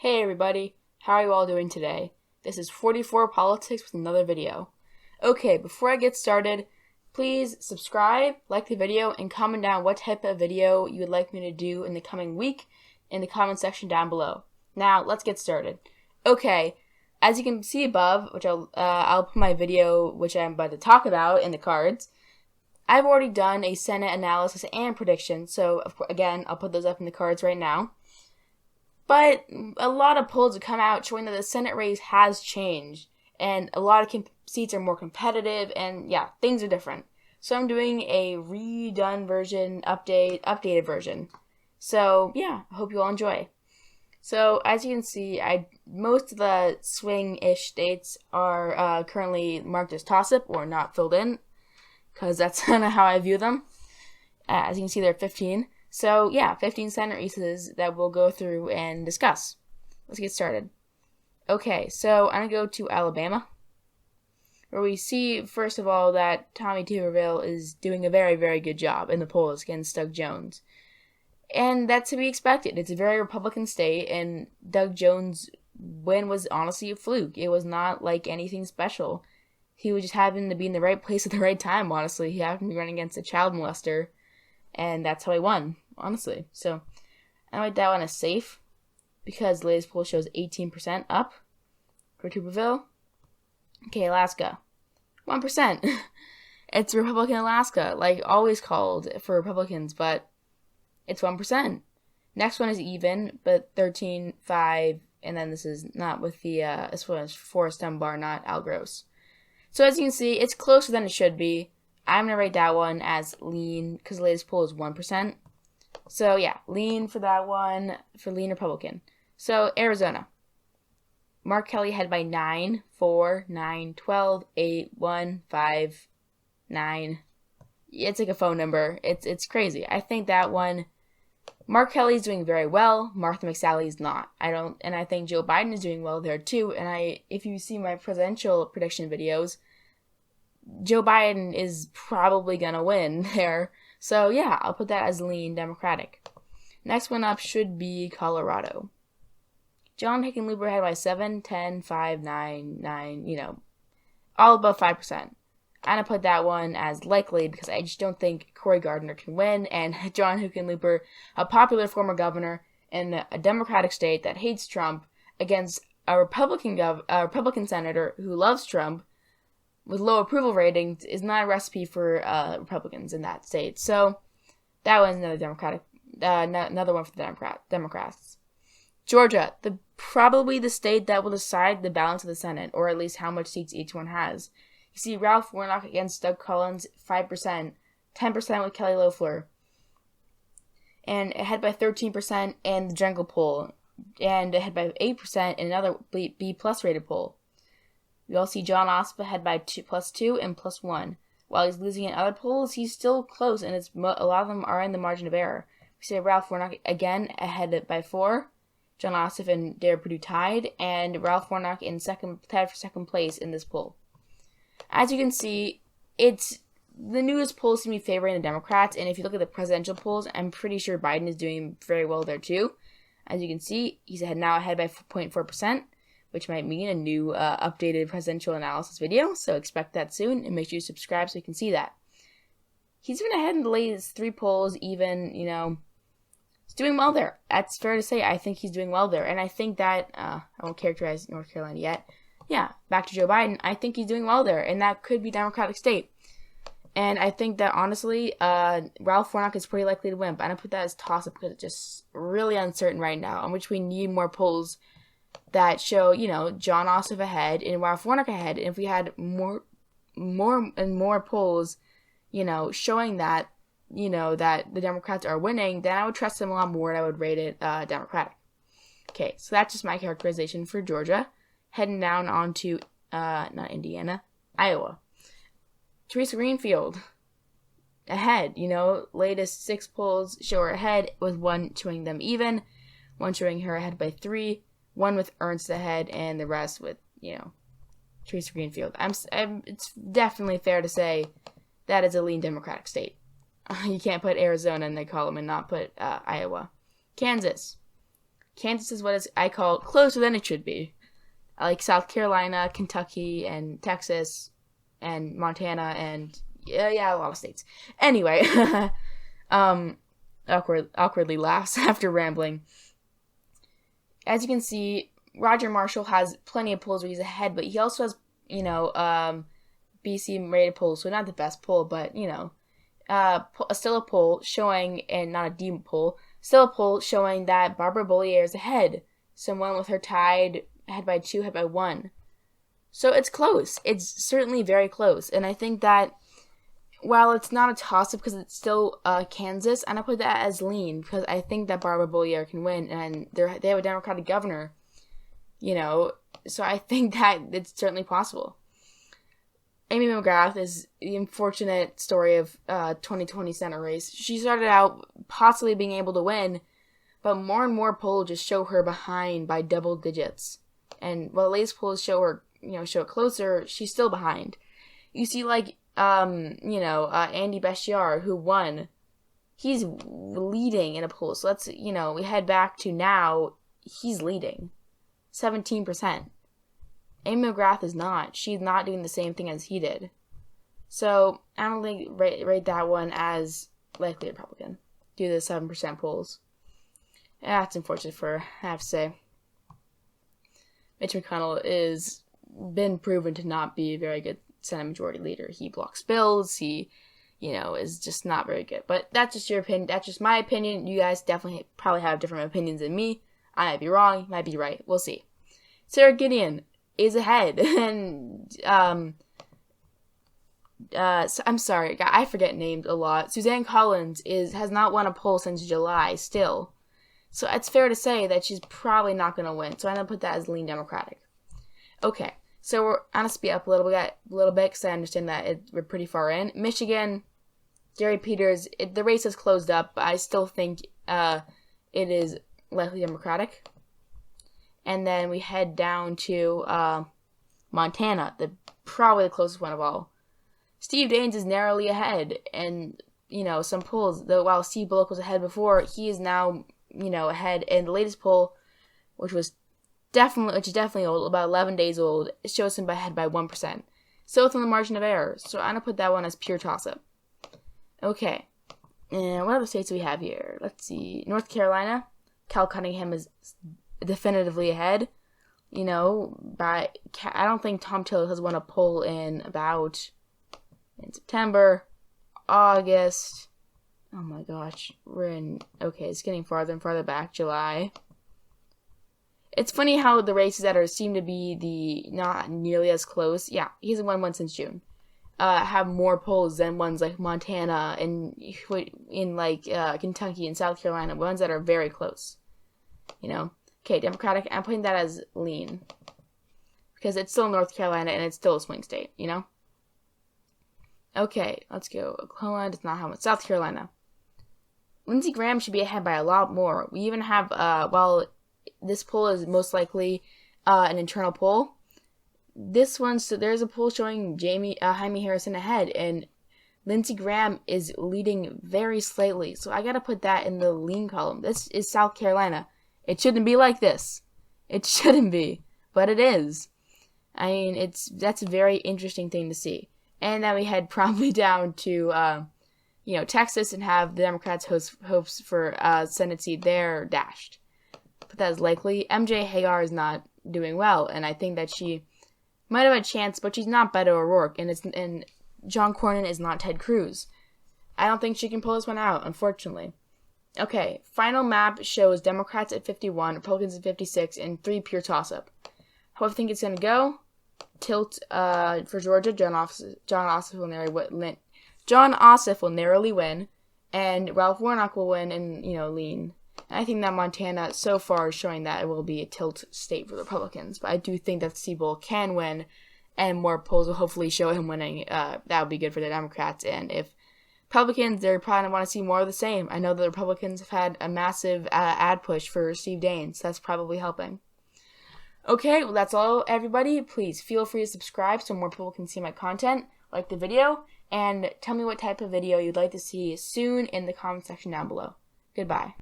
Hey everybody, how are you all doing today? This is 44 Politics with another video. Okay, before I get started, please subscribe, like the video, and comment down what type of video you would like me to do in the coming week in the comment section down below. Now, let's get started. Okay, as you can see above, which I'll put my video, which I'm about to talk about, in the cards. I've already done a Senate analysis and prediction, so again, I'll put those up in the cards right now. But a lot of polls have come out showing that the Senate race has changed, and a lot of seats are more competitive, and yeah, things are different. So I'm doing a redone version, updated version. So yeah, I hope you all enjoy. So as you can see, most of the swing-ish states are currently marked as toss-up or not filled in, because that's kind of how I view them. As you can see, there are 15. So yeah, 15 Senate races that we'll go through and discuss. Let's get started. Okay, so I'm going to go to Alabama, where we see, first of all, that Tommy Tuberville is doing a very, very good job in the polls against Doug Jones. And that's to be expected. It's a very Republican state, and Doug Jones' win was honestly a fluke. It was not like anything special. He would just happen to be in the right place at the right time, honestly. He happened to be running against a child molester, and that's how he won, honestly. So I write that one as safe, because the latest poll shows 18% up for Tuberville. Okay, Alaska. 1%. It's Republican Alaska, like always called for Republicans, but it's 1%. Next one is even, but 13.5, and then this is not with the, this one is Forrest Dunbar, not Al Gross. So as you can see, it's closer than it should be. I'm going to rate that one as lean, because the latest poll is 1%. So yeah, lean for that one, for lean Republican. So Arizona. Mark Kelly ahead by 9, 4, 9, 12, 8, 1, 5, 9. It's like a phone number. It's crazy. I think that one, Mark Kelly's doing very well. Martha McSally's not. And I think Joe Biden is doing well there too. And if you see my presidential prediction videos, Joe Biden is probably gonna win there. So yeah, I'll put that as lean Democratic. Next one up should be Colorado. John Hickenlooper ahead by 7, 10, 5, 9, 9, all above 5%. I'm going to put that one as likely because I just don't think Cory Gardner can win. And John Hickenlooper, a popular former governor in a Democratic state that hates Trump, against a Republican senator who loves Trump with low approval ratings, is not a recipe for Republicans in that state. So that one's another one for the Democrats. Georgia, probably the state that will decide the balance of the Senate, or at least how much seats each one has. You see Ralph Warnock against Doug Collins, 5%, 10% with Kelly Loeffler, and ahead by 13% in the Jungle poll, and ahead by 8% in another B+ rated poll. We all see Jon Ossoff ahead by +2 and +1. While he's losing in other polls, he's still close, and a lot of them are in the margin of error. We see Ralph Warnock again ahead by 4. Jon Ossoff and Dara Perdue tied, and Ralph Warnock tied for second place in this poll. As you can see, the newest polls seem to be favoring the Democrats, and if you look at the presidential polls, I'm pretty sure Biden is doing very well there too. As you can see, he's now ahead by 0.4%, which might mean a new updated presidential analysis video, so expect that soon, and make sure you subscribe so you can see that. He's been ahead in the latest 3 polls, even, he's doing well there. That's fair to say. I think he's doing well there. And I think that, I won't characterize North Carolina yet. Yeah, back to Joe Biden. I think he's doing well there. And that could be Democratic state. And I think that, honestly, Ralph Warnock is pretty likely to win. But I'm going to put that as toss-up because it's just really uncertain right now, on which we need more polls that show, Jon Ossoff ahead and Ralph Warnock ahead. And if we had more polls, showing that, that the Democrats are winning, then I would trust them a lot more and I would rate it Democratic. Okay, so that's just my characterization for Georgia. Heading down onto, not Indiana, Iowa. Theresa Greenfield, ahead, latest 6 polls show her ahead, with one showing them even, one showing her ahead by 3, one with Ernst ahead, and the rest with, Theresa Greenfield. It's definitely fair to say that is a lean Democratic state. You can't put Arizona in the column and not put Iowa. Kansas. Kansas is what I call closer than it should be. Like South Carolina, Kentucky, and Texas, and Montana, and yeah, a lot of states. Anyway, awkwardly laughs after rambling. As you can see, Roger Marshall has plenty of polls where he's ahead, but he also has, BC rated polls, so not the best poll, but, still a poll showing, and not a deep poll, still a poll showing that Barbara Bollier is ahead. Someone with her tied, ahead by 2, ahead by 1. So it's close. It's certainly very close. And I think that while it's not a toss-up because it's still Kansas, and I put that as lean because I think that Barbara Bollier can win, and they have a Democratic governor, so I think that it's certainly possible. Amy McGrath is the unfortunate story of 2020 Senate race. She started out possibly being able to win, but more and more polls just show her behind by double digits. And while the latest polls show her, show it closer, she's still behind. You see, Andy Beshear, who won, he's leading in a poll. So let's, we head back to now, he's leading. 17%. Amy McGrath is not. She's not doing the same thing as he did. So I don't think rate that one as likely Republican due to the 7% polls. Yeah, that's unfortunate I have to say. Mitch McConnell is been proven to not be a very good Senate Majority Leader. He blocks bills. He, is just not very good. But that's just your opinion. That's just my opinion. You guys definitely probably have different opinions than me. I might be wrong. You might be right. We'll see. Sarah Gideon is ahead, and I'm sorry, I forget names a lot. Suzanne Collins has not won a poll since July still, so it's fair to say that she's probably not going to win. So I'm going to put that as lean Democratic. Okay, so we're gonna speed up a little bit because I understand that we're pretty far in. Michigan, Gary Peters, the race is closed up, but I still think it is likely Democratic. And then we head down to Montana, probably the closest one of all. Steve Daines is narrowly ahead, and some polls. While Steve Bullock was ahead before, he is now ahead. And the latest poll, which is definitely old, about 11 days old, it shows him ahead by 1%. So it's on the margin of error. So I'm gonna put that one as pure toss-up. Okay, and what other states do we have here? Let's see. North Carolina, Cal Cunningham is definitively ahead. I don't think Tom Tillis has won a poll in September, August. Oh my gosh, it's getting farther and farther back, July. It's funny how the races that seem to be not nearly as close. Yeah, he hasn't won one since June. Have more polls than ones like Montana and in Kentucky and South Carolina, ones that are very close. Okay, Democratic, I'm putting that as lean. Because it's still North Carolina and it's still a swing state, Okay, let's go. Oklahoma does not have one. South Carolina. Lindsey Graham should be ahead by a lot more. We even have, while this poll is most likely an internal poll, there's a poll showing Jaime Harrison ahead, and Lindsey Graham is leading very slightly. So I gotta put that in the lean column. This is South Carolina. It shouldn't be like this. It shouldn't be, but it is. I mean, that's a very interesting thing to see. And then we head promptly down to, Texas and have the Democrats' hopes for Senate seat there dashed. But that is likely. MJ Hagar is not doing well, and I think that she might have a chance, but she's not Beto O'Rourke, and John Cornyn is not Ted Cruz. I don't think she can pull this one out, unfortunately. Okay, final map shows Democrats at 51, Republicans at 56, and 3 pure toss-up. How I think it's going to go? Tilt for Georgia. John Ossoff will narrowly win, and Ralph Warnock will win and, lean. And I think that Montana so far is showing that it will be a tilt state for the Republicans, but I do think that Siebel can win, and more polls will hopefully show him winning. That would be good for the Democrats, and if Republicans, they're probably going to want to see more of the same. I know the Republicans have had a massive ad push for Steve Daines. That's probably helping. Okay, well, that's all, everybody. Please feel free to subscribe so more people can see my content, like the video, and tell me what type of video you'd like to see soon in the comment section down below. Goodbye.